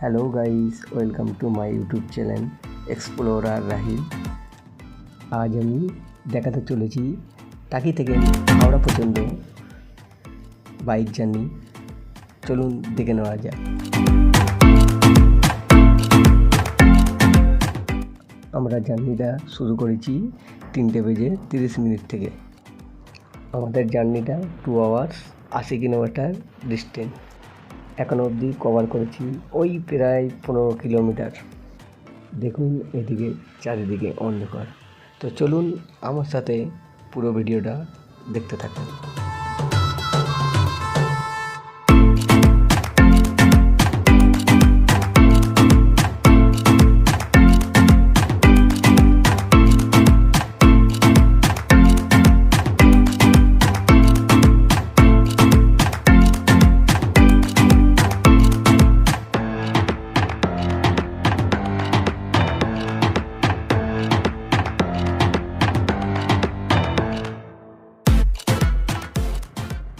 Hello guys, welcome to my YouTube channel explorer Rahil. আজ আমি দেখাতে চলেছি টাকি থেকে হাওড়া পর্যন্ত বাইক জার্নি। চলুন দেখে নেওয়া যাক। আমরা জার্নিটা শুরু করেছি 3:30 থেকে। আমাদের জার্নিটা 2 আওয়ার্স 80 কিলোমিটার ডিস্টেন্স। এখনো অবধি কভার করেছি ওই প্রায় 15 কিলোমিটার। দেখুন এদিকে চারিদিকে অন্ধকার। তো চলুন আমার সাথে পুরো ভিডিওটা দেখতে থাকুন।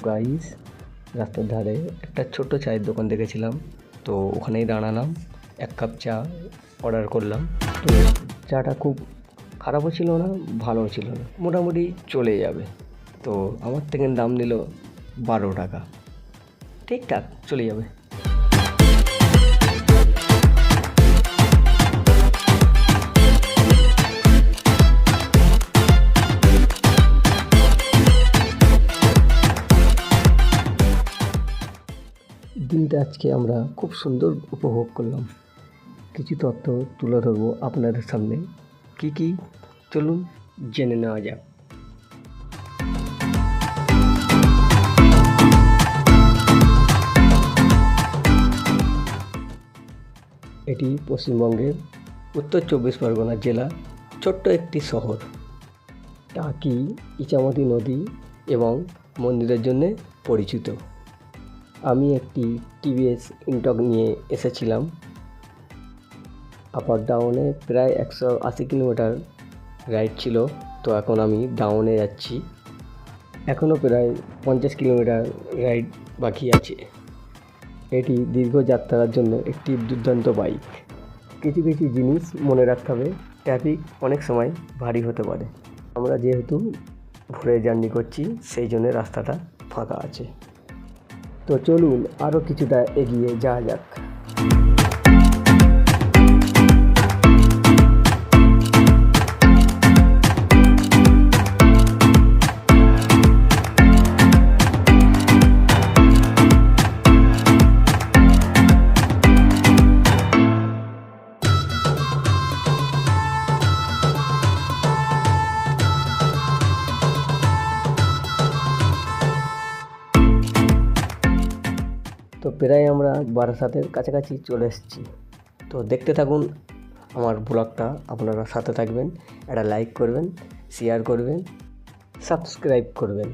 গাইস, রাস্তার ধারে একটা ছোট্ট চায়ের দোকান দেখেছিলাম, তো ওখানেই দাঁড়ালাম। 1 কাপ চা অর্ডার করলাম। তো চাটা খুব খারাপও ছিল না, ভালোও ছিল না, মোটামুটি চলে যাবে। তো আমার থেকে দাম নিল 12 টাকা। ঠিকঠাক চলে যাবে। দিনটা আজকে আমরা খুব সুন্দর উপভোগ করলাম। কিছু তথ্য তুলে ধরবো আপনাদের সামনে। কি চলুন জেনে নেওয়া যাক। এটি পশ্চিমবঙ্গের উত্তর 24 পরগনা জেলা ছোট্ট একটি শহর। টাকি ইছামতি নদী এবং মন্দিরের জন্য পরিচিত। আমি একটি টিভিএস ইন্টক নিয়ে এসেছিলাম। আপার ডাউনে প্রায় 180 কিলোমিটার রাইড ছিল। তো এখন আমি ডাউনে যাচ্ছি। এখনও প্রায় 50 কিলোমিটার রাইড বাকি আছে। এটি দীর্ঘ যাত্রার জন্য একটি দুর্দান্ত বাইক। কিছু জিনিস মনে রাখতে হবে। ট্রাফিক অনেক সময় ভারী হতে পারে। আমরা যেহেতু ভোরে জার্নি করছি, সেই জন্য রাস্তাটা ফাঁকা আছে। তো চলুন আরও কিছুটা এগিয়ে যাওয়া যাক। তো প্রায় আমরা বারাসাতের কাছাকাছি চলে এসেছি। তো দেখতে থাকুন আমার ব্লগটা। আপনারা সাথে থাকবেন, একটা লাইক করবেন, শেয়ার করবেন, সাবস্ক্রাইব করবেন।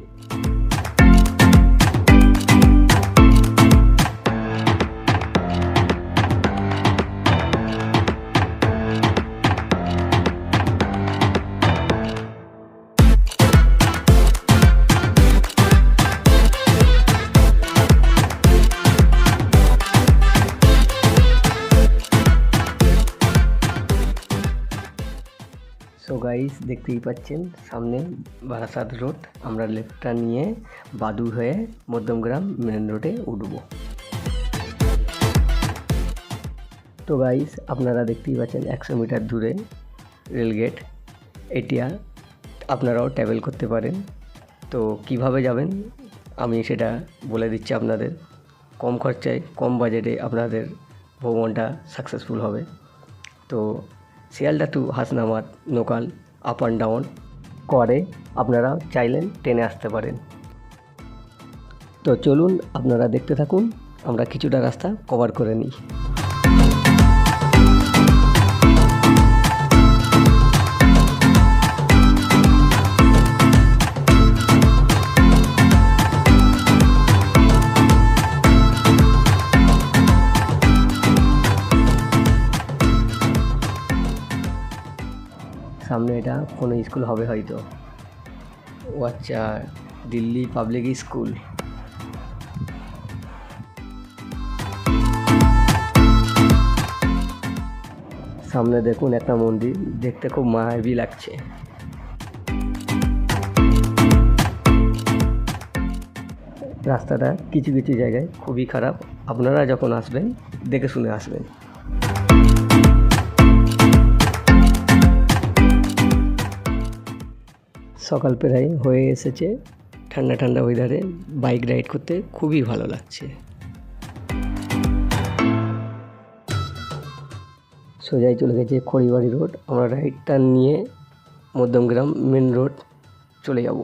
সো গাইস, দেখতেই পাচ্ছেন সামনে বারাসাত রোড। আমরা লেফটটা নিয়ে বাদু হয়ে মধ্যমগ্রাম মেন রোডে উঠব। তো গাইস, আপনারা দেখতেই পাচ্ছেন 100 মিটার দূরে রেলগেট। এটা আপনারাও ট্রাভেল করতে পারেন। তো কিভাবে যাবেন আমি সেটা বলে দিচ্ছি আপনাদের। কম খরচায় কম বাজেটে আপনাদের ভ্রমণটা সাকসেসফুল হবে। তো Sealdah to Hasnabad local up and down করে আপনারা চাইলেন ট্রেনে আসতে পারেন। তো চলুন আপনারা দেখতে থাকুন, আমরা কিছুটা রাস্তা কভার করে নিই। সামনে এটা কোনো স্কুল হবে হয়তো। ও আচ্ছা, দিল্লি পাবলিক স্কুল। সামনে দেখুন একটা মন্দির, দেখতে খুব মায়াবী লাগছে। রাস্তাটা কিছু কিছু জায়গায় খুবই খারাপ, আপনারা যখন আসবেন দেখে শুনে আসবেন। সকাল প্রায় হয়ে এসেছে, ঠান্ডা ঠান্ডা ওয়েদারে বাইক রাইড করতে খুবই ভালো লাগছে। সোজাই চলে গেছে খড়িবাড়ি রোড, আমরা রাইট টার্ন নিয়ে মধ্যমগ্রাম মেন রোড চলে যাব।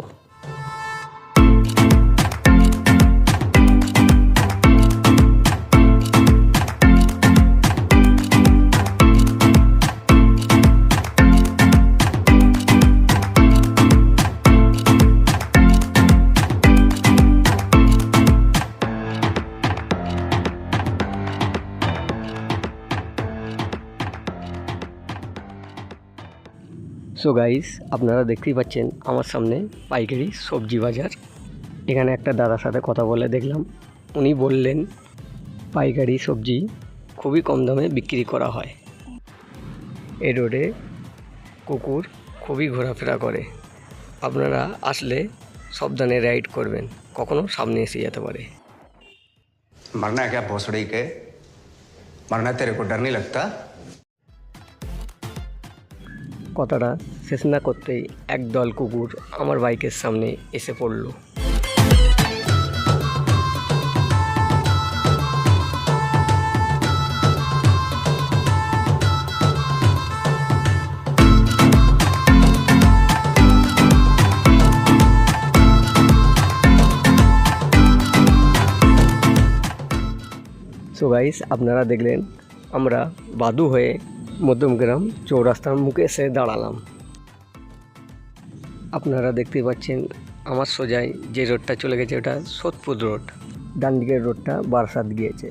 সো গাইস, আপনারা দেখতেই পাচ্ছেন আমার সামনে পাইকারি সবজি বাজার। এখানে একটা দাদার সাথে কথা বলে দেখলাম, উনি বললেন পাইকারি সবজি খুবই কম দামে বিক্রি করা হয়। এই রোডে কুকুর খুবই ঘোরাফেরা করে, আপনারা আসলে সাবধানে রাইড করবেন, কখনো সামনে এসে যেতে পারে। मरना है क्या भोसड़ी के? मरना तेरे को डर नहीं लगता? কথাটা শেষ না করতেই একদল কুকুর আমার বাইকের সামনে এসে পড়ল। সো গাইস, আপনারা দেখলেন আমরা বাদু হয়ে মধ্যমগ্রাম চৌরাস্তার মুখে এসে দাঁড়ালাম। আপনারা দেখতে পাচ্ছেন আমার সোজাই যে রোডটা চলে গেছে ওটা সোদপুর রোড, ডান দিকের রোডটা বারাসাত গিয়েছে।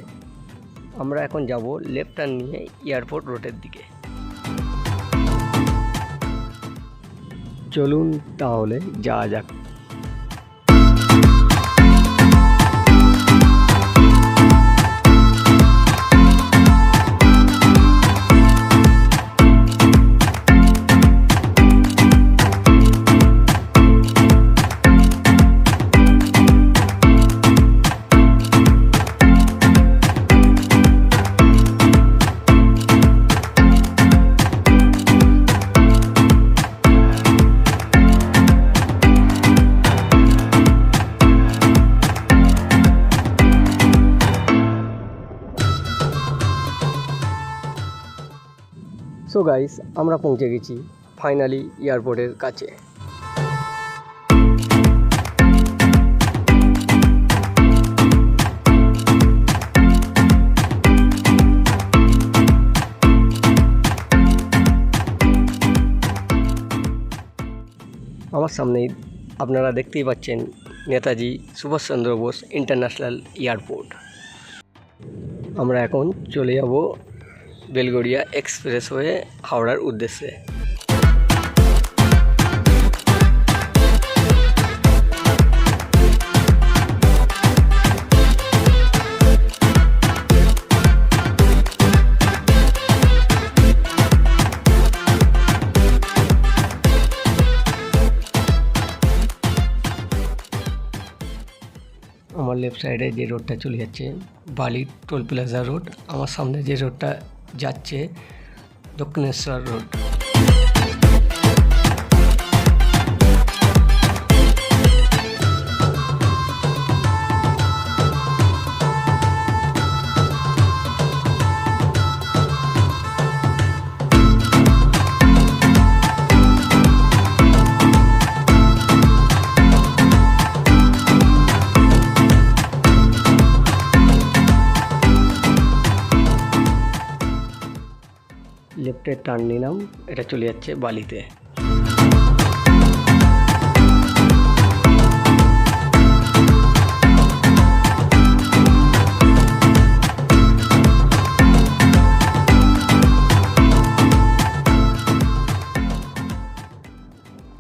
আমরা এখন যাব লেফট টার্ন নিয়ে এয়ারপোর্ট রোডের দিকে। চলুন তাহলে যাওয়া যাক। সো গাইস, আমরা পৌঁছে গেছি ফাইনালি এয়ারপোর্টের কাছে। আমার সামনেই আপনারা দেখতেই পাচ্ছেন নেতাজি সুভাষচন্দ্র বোস ইন্টারন্যাশনাল এয়ারপোর্ট। আমরা এখন চলে যাব বেলগড়িয়া এক্সপ্রেসওয়ে হাওড়ার উদ্দেশ্যে। আমার লেফট সাইডে যে রোডটা চলে যাচ্ছে বালি টোল প্লাজা রোড, আমার সামনে যে রোডটা যাচ্ছে দক্ষিণেশ্বর রোড। লেফটে টার্ন নিলাম, এটা চলে যাচ্ছে বালিতে।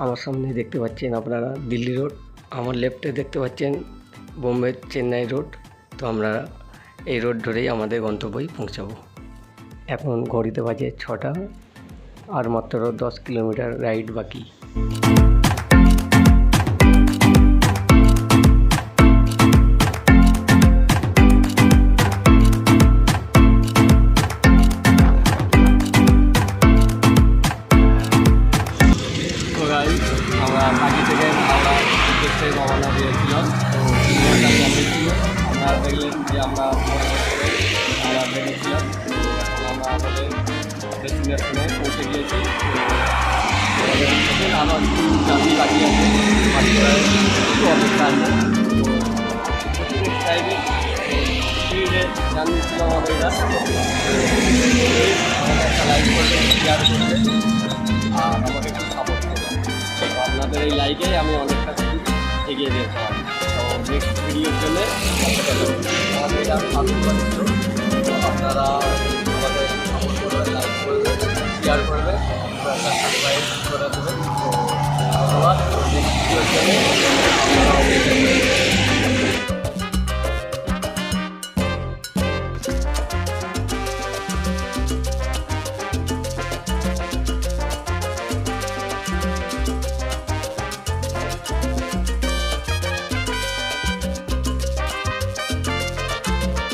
আমার সামনে দেখতে পাচ্ছেন আপনারা দিল্লি রোড, আমার লেফটে দেখতে পাচ্ছেন বোম্বে চেন্নাই রোড। তো আমরা এই রোড ধরেই আমাদের গন্তব্যে পৌঁছাবো। এখন ঘড়িতে বাজে 6টা, আর মাত্র 10 কিলোমিটার রাইড বাকি। আমরা বাকি থেকে আমরা উদ্দেশ্যে রওনা দিয়েছিলাম। তো 3 ঘন্টা সময় ছিল। আমরা দেখলেন যে আমরা বেরিয়েছিলাম। এখন আমরা আমাদের ডেস্টিনেশনে পৌঁছে গিয়েছি। আমার জার্নি বাকি আছে, একটু অপেক্ষা আছে। স্পিডে জার্নি ছিল আমাদের এটা। একটা লাইক করবে, শেয়ার করবে, আর আমাকে একটু সাপোর্ট করবে। তো আপনাদের এই লাইকেই আমি অনেকটা কিছু এগিয়ে যেতে পারি। তো নেক্সট ভিডিওর জন্য আমাদের এটা আপনারা আমাদের সাপোর্ট করবেন, লাইক করবেন, শেয়ার করবেন, সাবস্ক্রাইব করে দেবেন। তো ধন্যবাদ। নেক্সট ভিডিওর জন্য